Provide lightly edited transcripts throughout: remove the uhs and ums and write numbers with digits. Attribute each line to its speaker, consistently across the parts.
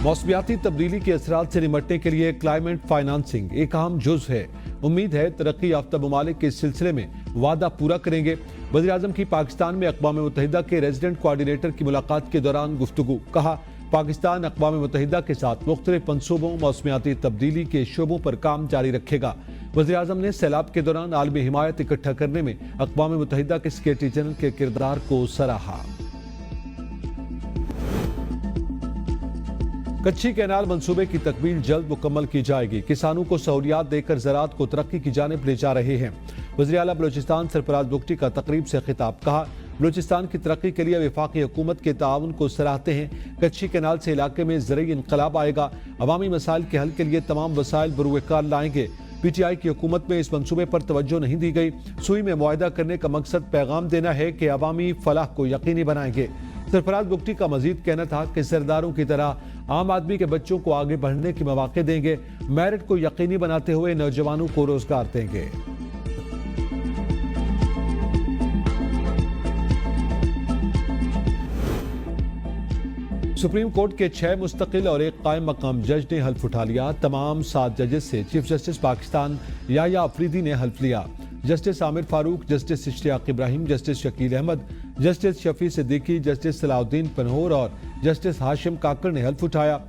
Speaker 1: मौसमियाती तब्दीली के असरात से निपटने के लिए क्लाइमेट फाइनेंसिंग एक अहम जुज़ है। उम्मीद है तरक्की याफ्ता ममालिक के इस सिलसिले में वादा पूरा करेंगे। वज़ीर-ए-आज़म की पाकिस्तान में अक़वाम मुत्तहिदा के रेजिडेंट कोऑर्डिनेटर की मुलाकात के दौरान गुफ्तगू। कहा, पाकिस्तान अक़वाम मुत्तहिदा के साथ मुख्तलिफ मंसूबों मौसमियाती तब्दीली के शोबों पर काम जारी रखेगा। वज़ीर-ए-आज़म ने सैलाब के दौरान आलमी हिमायत इकट्ठा करने में अक़वाम मुत्तहिदा के सेक्रेटरी जनरल के किरदार को सराहा। कच्ची कैनाल मंसूबे की तकमील जल्द मुकम्मल की जाएगी। किसानों को सहूलियात देकर ज़राअत को तरक्की की जानिब ले जा रहे हैं। वज़ीर आला बलोचिस्तान सरफराज बुगटी का तकरीब से खिताब। कहा, बलोचिस्तान की तरक्की के लिए वफाकी हुकूमत के ताउन को सराहते हैं। कच्ची कैनाल से इलाके में ज़रूरी इनकलाब आएगा। अवामी मसाइल के हल के लिए तमाम वसाइल बरूएकार लाएंगे। PTI की हुकूमत में इस मंसूबे पर तवज्जो नहीं दी गई। सुई में मुआहदा करने का मकसद पैगाम देना है कि अवामी फलाह को यकीनी बनाएंगे। सरफराज बुगटी का मजीद कहना था कि सरदारों की तरह आम आदमी के बच्चों को आगे बढ़ने के मौके देंगे। मेरिट को यकीनी बनाते हुए नौजवानों को रोजगार देंगे। सुप्रीम कोर्ट के 6 मुस्तकिल और एक कायम मकाम जज ने हल्फ उठा लिया। तमाम 7 जजेस से चीफ जस्टिस पाकिस्तान याह्या अफरीदी ने हल्फ लिया। Justice Aamir Farooq, justice Ishtiaq Ibrahim, justice Shakeel Ahmad, justice Shafi Siddiqui, justice Salahuddin Panhwar और जस्टिस हाशिम काकर ने हल्फ उठाया।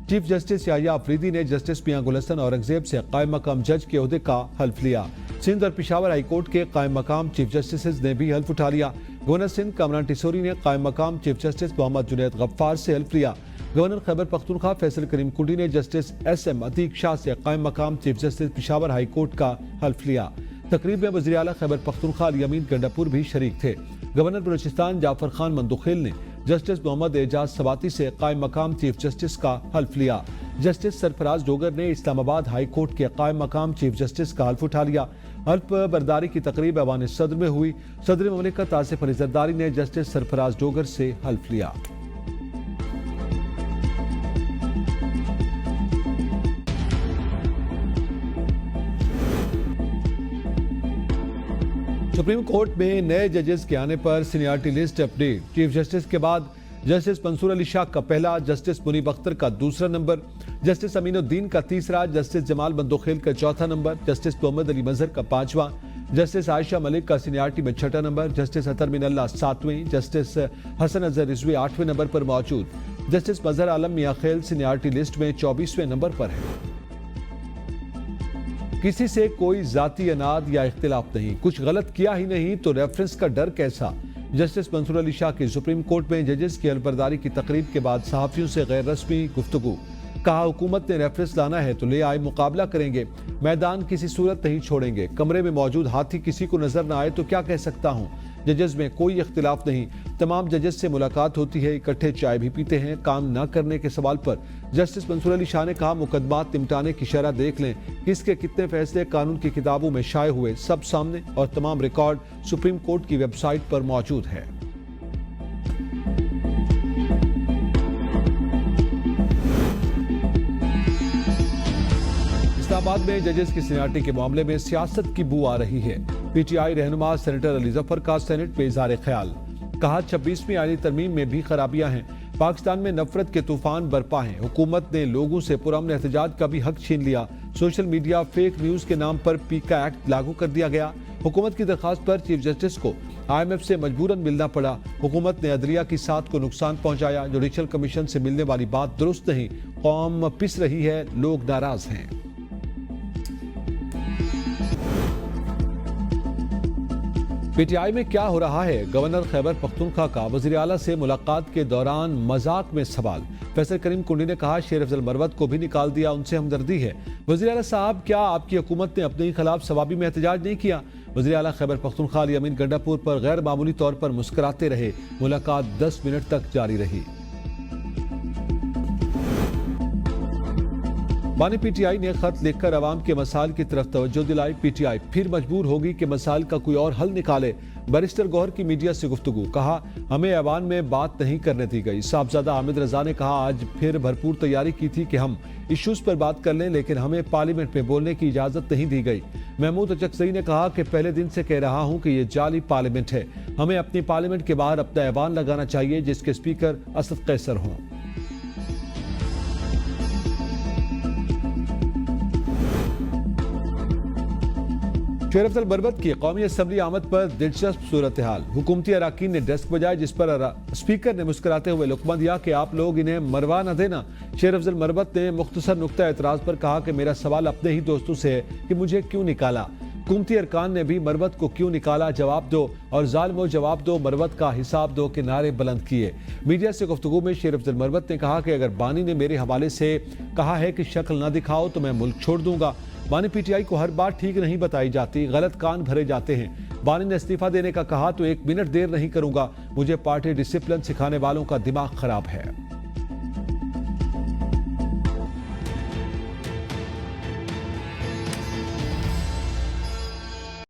Speaker 1: चीफ जस्टिस याह्या अफरीदी ने जस्टिस मियां गुलशन औरंगजेब से कायम मकाम जज के ओहदे का हल्फ लिया। सिंध और पेशावर हाई कोर्ट के कायम मकाम चीफ जस्टिस ने भी हल्फ उठा लिया। गवर्नर सिंध कामरान टिसोरी ने कायम मकाम चीफ जस्टिस मोहम्मद जुनैद गफ्फार से हल्फ लिया। गवर्नर खैबर पख्तूनख्वा फैसल करीम कुंडी ने जस्टिस SM अतीक शाह से कायम मकाम chief justice Peshawar high court का हल्फ लिया। तकरीब में वज़ीर आला खैबर पख्तूनख्वा अली अमीन गंडापुर भी शरीक थे। गवर्नर बलूचिस्तान जाफर खान मंदुखेल ने जस्टिस मोहम्मद एजाज सवाती से कायम मकाम चीफ जस्टिस का हल्फ लिया। जस्टिस सरफराज डोगर ने इस्लामाबाद हाई कोर्ट के कायम मकाम चीफ जस्टिस का हल्फ उठा लिया। हल्फ बर्दारी की तकरीब ऐवान सदर में हुई। सदर ममलिकत आसिफ अली जरदारी ने जस्टिस सरफराज डोगर से हल्फ लिया। सुप्रीम कोर्ट में नए जजेस के आने पर seniority list update. Chief justice के बाद जस्टिस मंसूर अली शाह का पहला, जस्टिस मुनीब अख्तर का दूसरा नंबर, जस्टिस अमीनुद्दीन का तीसरा, जस्टिस जमाल मंदोखेल का चौथा नंबर, जस्टिस मोहम्मद अली मजहर का पांचवा, जस्टिस आयशा मलिक का सीनियरिटी में छठा नंबर, जस्टिस अतर मिनल्ला 7वें, जस्टिस हसन अजहर रिजवी 8वें नंबर पर मौजूद। जस्टिस मजहर आलम मियां खेल सीनियरिटी लिस्ट में 24वें नंबर पर है। किसी से कोई जाती अनाद या इख्तिलाफ नहीं, कुछ गलत किया ही नहीं तो रेफरेंस का डर कैसा। जस्टिस मंसूर अली शाह की सुप्रीम कोर्ट में जजेस की हल्फबर्दारी की तकरीब के बाद सहाफियों से गैर रस्मी गुफ्तगू। कहा, हुकूमत ने रेफरेंस लाना है तो ले आए, मुकाबला करेंगे, मैदान किसी सूरत नहीं छोड़ेंगे। कमरे में मौजूद हाथी किसी को नजर न आए तो क्या कह सकता हूँ। जजेस में कोई इख्तिलाफ नहीं, तमाम जजेस से मुलाकात होती है, इकट्ठे चाय भी पीते हैं। काम न करने के सवाल पर जस्टिस मंसूर अली शाह ने कहा, मुकदमात निपटाने की शरह देख लें, किसके कितने फैसले कानून की किताबों में शाये हुए, सब सामने और तमाम रिकॉर्ड सुप्रीम कोर्ट की वेबसाइट पर मौजूद है। इस्लामाबाद में जजेस की सीनियरिटी के मामले में सियासत की बू आ रही है। PTI रहनुमा सेनेटर अली जफर का सेनेट में इज़हार ख्याल। कहा, 26वीं आईनी तरमीम में भी खराबियां हैं। पाकिस्तान में नफरत के तूफान बरपा हैं। हुकूमत ने लोगों से पुरअमन एहतजाज का भी हक छीन लिया। सोशल मीडिया फेक न्यूज के नाम पर पीका एक्ट लागू कर दिया गया। हुकूमत की दरखास्त पर चीफ जस्टिस को IMF से मजबूरन मिलना पड़ा। हुकूमत ने अदलिया की साथ को नुकसान पहुंचाया। जुडिशल कमीशन से मिलने वाली बात दुरुस्त नहीं। कौम पिस रही है, लोग नाराज हैं। PTI में क्या हो रहा है। गवर्नर खैबर पख्तूनख्वा का वज़ीर आला से मुलाकात के दौरान मजाक में सवाल। फैसल करीम कुंडी ने कहा, शेर अफजल मरवत को भी निकाल दिया, उनसे हमदर्दी है। वज़ीर आला साहब, क्या आपकी हुकूमत ने अपने खिलाफ सवाबी में एहतजाज नहीं किया। वज़ीर आला खैबर पख्तूनख्वा अली अमीन गंडापुर पर गैर मामूली तौर पर मुस्कुराते रहे। मुलाकात 10 मिनट तक जारी रही। बानी PTI ने खत लिखकर अवाम के मसाइल की तरफ तवज्जो दिलाई। PTI फिर मजबूर होगी कि मसाइल का कोई और हल निकाले। बैरिस्टर गौहर की मीडिया से गुफ्तगू। कहा, हमें ऐवान में बात नहीं करने दी गई। साहबजादा हामिद रजा ने कहा, आज फिर भरपूर तैयारी की थी कि हम इश्यूज पर बात कर लें, लेकिन हमें पार्लियामेंट में बोलने की इजाजत नहीं दी गई। महमूद अचकजई ने कहा कि पहले दिन से कह रहा हूं कि यह जाली पार्लियामेंट है। हमें अपनी पार्लियामेंट के बाहर अपना ऐवान लगाना चाहिए जिसके स्पीकर असद कैसर हों। शेर अफजल मरवत की कौमी असम्बली आमद पर दिलचस्प सूरत हाल। हुकूमती अराकीन ने डेस्क बजाए, जिस पर स्पीकर ने मुस्कुराते हुए लुकमा दिया कि आप लोग इन्हें मरवा न देना। शेर अफजल मरवत ने मुख्तसर नुक्ता एतराज पर कहा कि मेरा सवाल अपने ही दोस्तों से है कि मुझे क्यों निकाला। हुकूमती अरकान ने भी मरवत को क्यों निकाला जवाब दो, और जालिमो जवाब दो, मरवत का हिसाब दो के नारे बुलंद किए। मीडिया से गुफ्तगू में शेर अफजल मरवत ने कहा कि अगर बानी ने मेरे हवाले से कहा है कि शक्ल न दिखाओ तो मैं मुल्क छोड़ दूंगा। बानी पीटीआई को हर बात ठीक नहीं बताई जाती, गलत कान भरे जाते हैं। बानी ने इस्तीफा देने का कहा तो 1 मिनट देर नहीं करूंगा। मुझे पार्टी डिसिप्लिन सिखाने वालों का दिमाग खराब है।